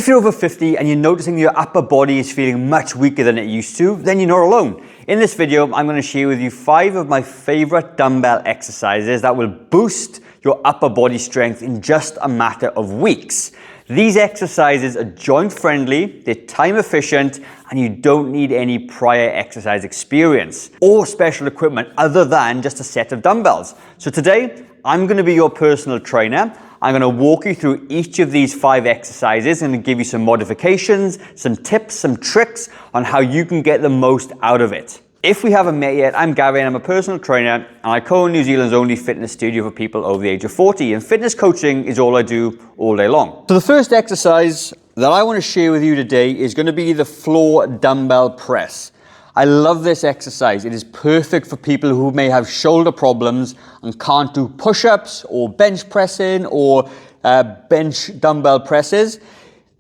If you're over 50 and you're noticing your upper body is feeling much weaker than it used to, then you're not alone. In this video, I'm going to share with you 5 of my favorite dumbbell exercises that will boost your upper body strength in just a matter of weeks. These exercises are joint friendly, they're time efficient, and you don't need any prior exercise experience or special equipment other than just a set of dumbbells. So today, I'm going to be your personal trainer. I'm going to walk you through each of these 5 exercises and give you some modifications, some tips, some tricks on how you can get the most out of it. If we haven't met yet, I'm Gavin, I'm a personal trainer, and I co-own New Zealand's only fitness studio for people over the age of 40, and fitness coaching is all I do all day long. So the first exercise that I want to share with you today is going to be the floor dumbbell press. I love this exercise. It is perfect for people who may have shoulder problems and can't do push-ups or bench pressing or bench dumbbell presses.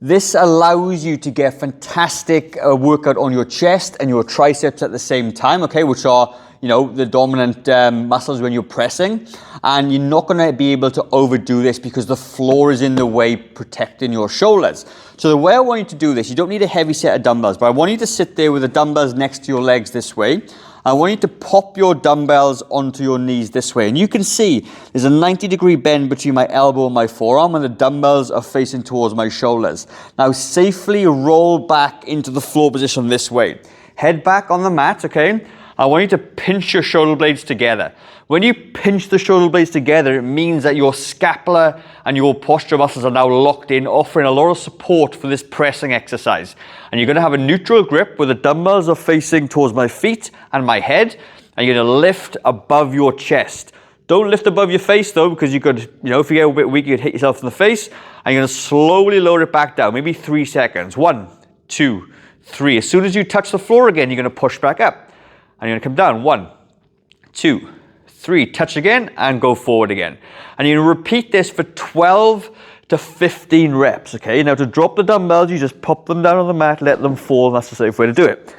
This allows you to get fantastic workout on your chest and your triceps at the same time, okay, which are, the dominant muscles when you're pressing. And you're not going to be able to overdo this because the floor is in the way, protecting your shoulders. So the way I want you to do this, you don't need a heavy set of dumbbells, but I want you to sit there with the dumbbells next to your legs this way. I want you to pop your dumbbells onto your knees this way. And you can see there's a 90-degree bend between my elbow and my forearm, and the dumbbells are facing towards my shoulders. Now safely roll back into the floor position this way. Head back on the mat, okay? I want you to pinch your shoulder blades together. When you pinch the shoulder blades together, it means that your scapula and your posture muscles are now locked in, offering a lot of support for this pressing exercise. And you're going to have a neutral grip where the dumbbells are facing towards my feet and my head, and you're going to lift above your chest. Don't lift above your face though, because you could, if you get a bit weak, you could hit yourself in the face. And you're going to slowly lower it back down, maybe 3 seconds. 1, 2, 3. As soon as you touch the floor again, you're going to push back up. And you're going to come down. 1, 2, 3. Touch again and go forward again. And you're going to repeat this for 12 to 15 reps, okay? Now to drop the dumbbells, you just pop them down on the mat, let them fall. That's the safe way to do it.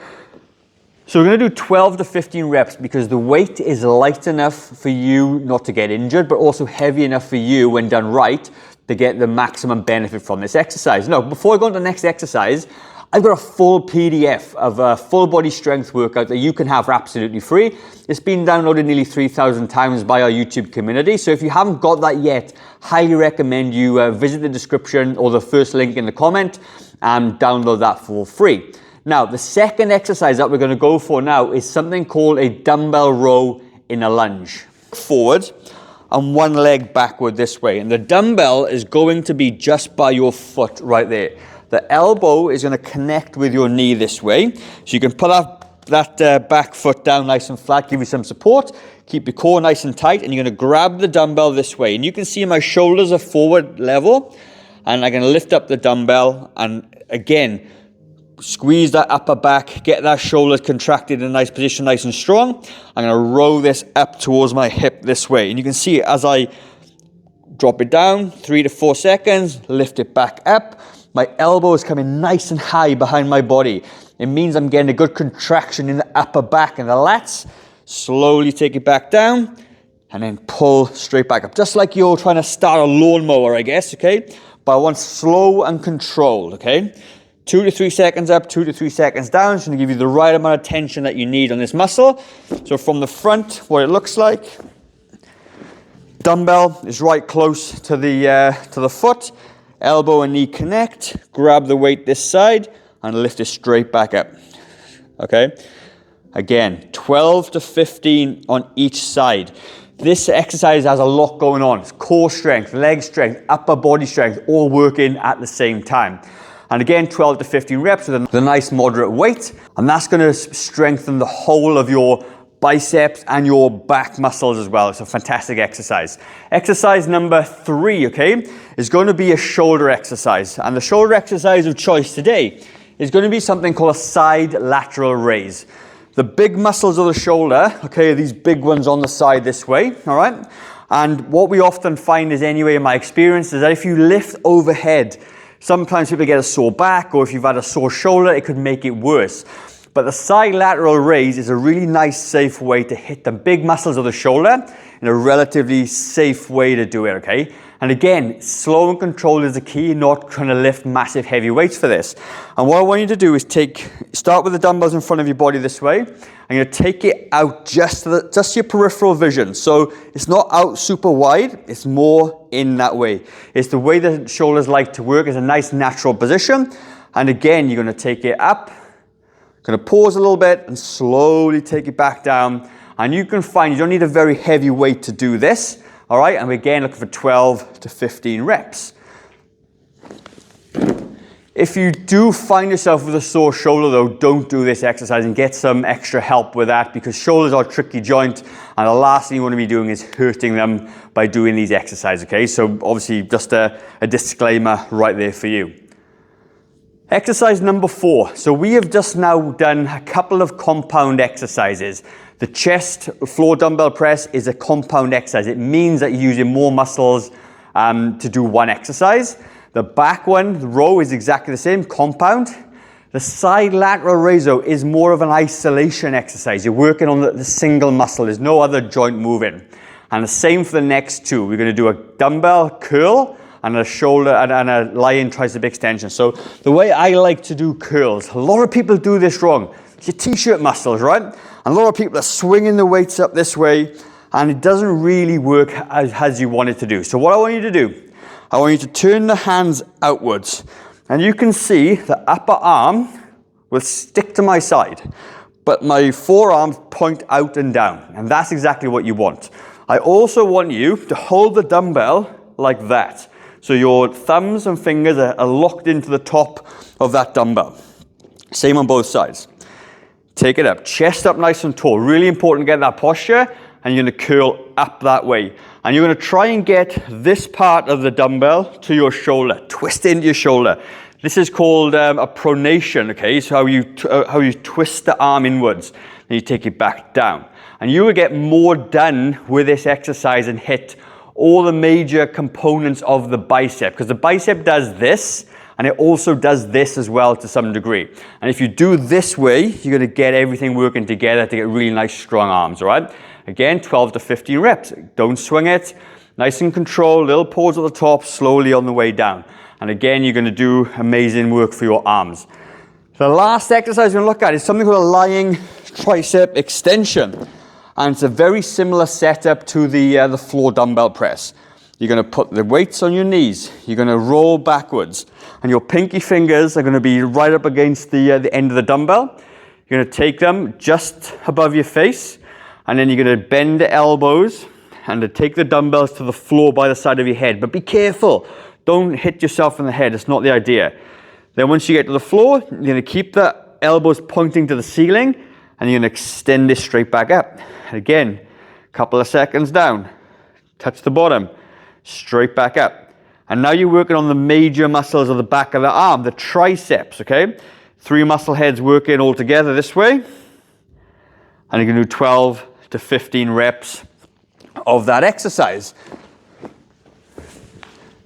So we're going to do 12 to 15 reps because the weight is light enough for you not to get injured, but also heavy enough for you, when done right, to get the maximum benefit from this exercise. Now, before I go on to the next exercise, I've got a full PDF of a full body strength workout that you can have for absolutely free. It's been downloaded nearly 3,000 times by our YouTube community. So if you haven't got that yet, highly recommend you visit the description or the first link in the comment and download that for free. Now, the second exercise that we're going to go for now is something called a dumbbell row in a lunge. Forward and one leg backward this way. And the dumbbell is going to be just by your foot right there. The elbow is going to connect with your knee this way. So you can pull that back foot down nice and flat, give you some support. Keep your core nice and tight, and you're going to grab the dumbbell this way. And you can see my shoulders are forward level. And I'm going to lift up the dumbbell and again, squeeze that upper back, get that shoulder contracted in a nice position, nice and strong. I'm going to row this up towards my hip this way. And you can see as I drop it down, 3 to 4 seconds, lift it back up. My elbow is coming nice and high behind my body. It means I'm getting a good contraction in the upper back and the lats. Slowly take it back down and then pull straight back up. Just like you're trying to start a lawnmower, I guess, okay? But I want slow and controlled, okay? 2 to 3 seconds up, 2 to 3 seconds down. It's going to give you the right amount of tension that you need on this muscle. So from the front, what it looks like, dumbbell is right close to the foot. Elbow and knee connect, grab the weight this side and lift it straight back up, okay? Again, 12 to 15 on each side. This exercise has a lot going on. It's core strength, leg strength, upper body strength, all working at the same time. And again, 12 to 15 reps with a nice moderate weight, and that's gonna strengthen the whole of your biceps and your back muscles as well. It's a fantastic exercise. Exercise number 3, okay, is going to be a shoulder exercise. And the shoulder exercise of choice today is going to be something called a side lateral raise. The big muscles of the shoulder, okay, are these big ones on the side this way, all right? And what we often find is, anyway, in my experience, is that if you lift overhead, sometimes people get a sore back, or if you've had a sore shoulder, it could make it worse. But the side lateral raise is a really nice, safe way to hit the big muscles of the shoulder in a relatively safe way to do it, okay? And again, slow and controlled is the key, not trying to lift massive heavy weights for this. And what I want you to do is start with the dumbbells in front of your body this way. I'm going to take it out just your peripheral vision. So it's not out super wide, it's more in that way. It's the way the shoulders like to work. It's a nice natural position. And again, you're going to take it up, going to pause a little bit and slowly take it back down. And you can find you don't need a very heavy weight to do this. All right, and again, looking for 12 to 15 reps. If you do find yourself with a sore shoulder though, don't do this exercise and get some extra help with that, because shoulders are a tricky joint and the last thing you want to be doing is hurting them by doing these exercises, okay? So obviously just a disclaimer right there for you. Exercise number 4. So we have just now done a couple of compound exercises. The chest floor dumbbell press is a compound exercise. It means that you're using more muscles to do one exercise. The back one, the row, is exactly the same, compound. The side lateral raise is more of an isolation exercise. You're working on the single muscle. There's no other joint moving. And the same for the next two. We're going to do a dumbbell curl and a shoulder and a lying tricep extension. So the way I like to do curls, a lot of people do this wrong. It's your t-shirt muscles, right? And a lot of people are swinging the weights up this way and it doesn't really work as you want it to do. So what I want you to do, I want you to turn the hands outwards and you can see the upper arm will stick to my side, but my forearms point out and down, and that's exactly what you want. I also want you to hold the dumbbell like that. So your thumbs and fingers are locked into the top of that dumbbell. Same on both sides. Take it up, chest up nice and tall. Really important to get that posture, and you're going to curl up that way. And you're going to try and get this part of the dumbbell to your shoulder. Twist into your shoulder. This is called a pronation, okay? So how you twist the arm inwards, and you take it back down. And you will get more done with this exercise and hit all the major components of the bicep, because the bicep does this and it also does this as well to some degree. And if you do this way, you're going to get everything working together to get really nice strong arms, all right? Again, 12 to 15 reps. Don't swing it. Nice and controlled, little pause at the top, slowly on the way down. And again, you're going to do amazing work for your arms. The last exercise we're going to look at is something called a lying tricep extension. And it's a very similar setup to the floor dumbbell press. You're going to put the weights on your knees. You're going to roll backwards. And your pinky fingers are going to be right up against the end of the dumbbell. You're going to take them just above your face. And then you're going to bend the elbows and to take the dumbbells to the floor by the side of your head. But be careful. Don't hit yourself in the head. It's not the idea. Then once you get to the floor, you're going to keep the elbows pointing to the ceiling. And you're going to extend this straight back up. And again, a couple of seconds down. Touch the bottom. Straight back up. And now you're working on the major muscles of the back of the arm, the triceps, okay? 3 muscle heads working all together this way. And you can do 12 to 15 reps of that exercise.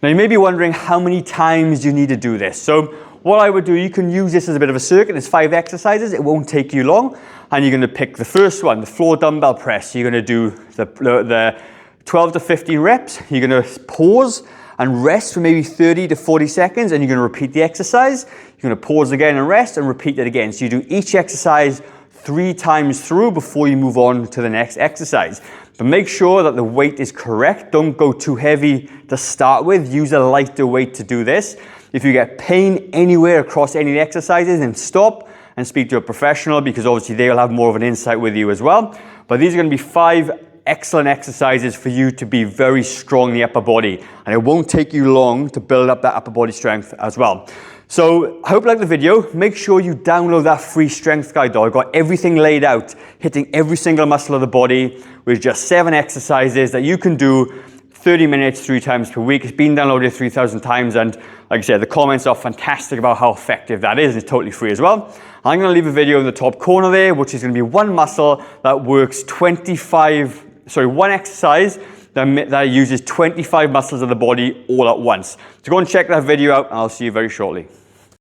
Now you may be wondering how many times you need to do this. So what I would do, you can use this as a bit of a circuit. There's 5 exercises. It won't take you long. And you're going to pick the first one, the floor dumbbell press. You're going to do the 12 to 15 reps. You're going to pause and rest for maybe 30 to 40 seconds. And you're going to repeat the exercise. You're going to pause again and rest and repeat it again. So you do each exercise 3 times through before you move on to the next exercise. But make sure that the weight is correct. Don't go too heavy to start with. Use a lighter weight to do this. If you get pain anywhere across any exercises, then stop and speak to a professional, because obviously they'll have more of an insight with you as well. But these are going to be 5 excellent exercises for you to be very strong in the upper body. And it won't take you long to build up that upper body strength as well. So I hope you like the video. Make sure you download that free strength guide though. I've got everything laid out, hitting every single muscle of the body with just 7 exercises that you can do 30 minutes 3 times per week. It's been downloaded 3,000 times, and like I said, the comments are fantastic about how effective that is. It's totally free as well. I'm going to leave a video in the top corner there, which is going to be one muscle that works one exercise that uses 25 muscles of the body all at once. So go and check that video out, and I'll see you very shortly.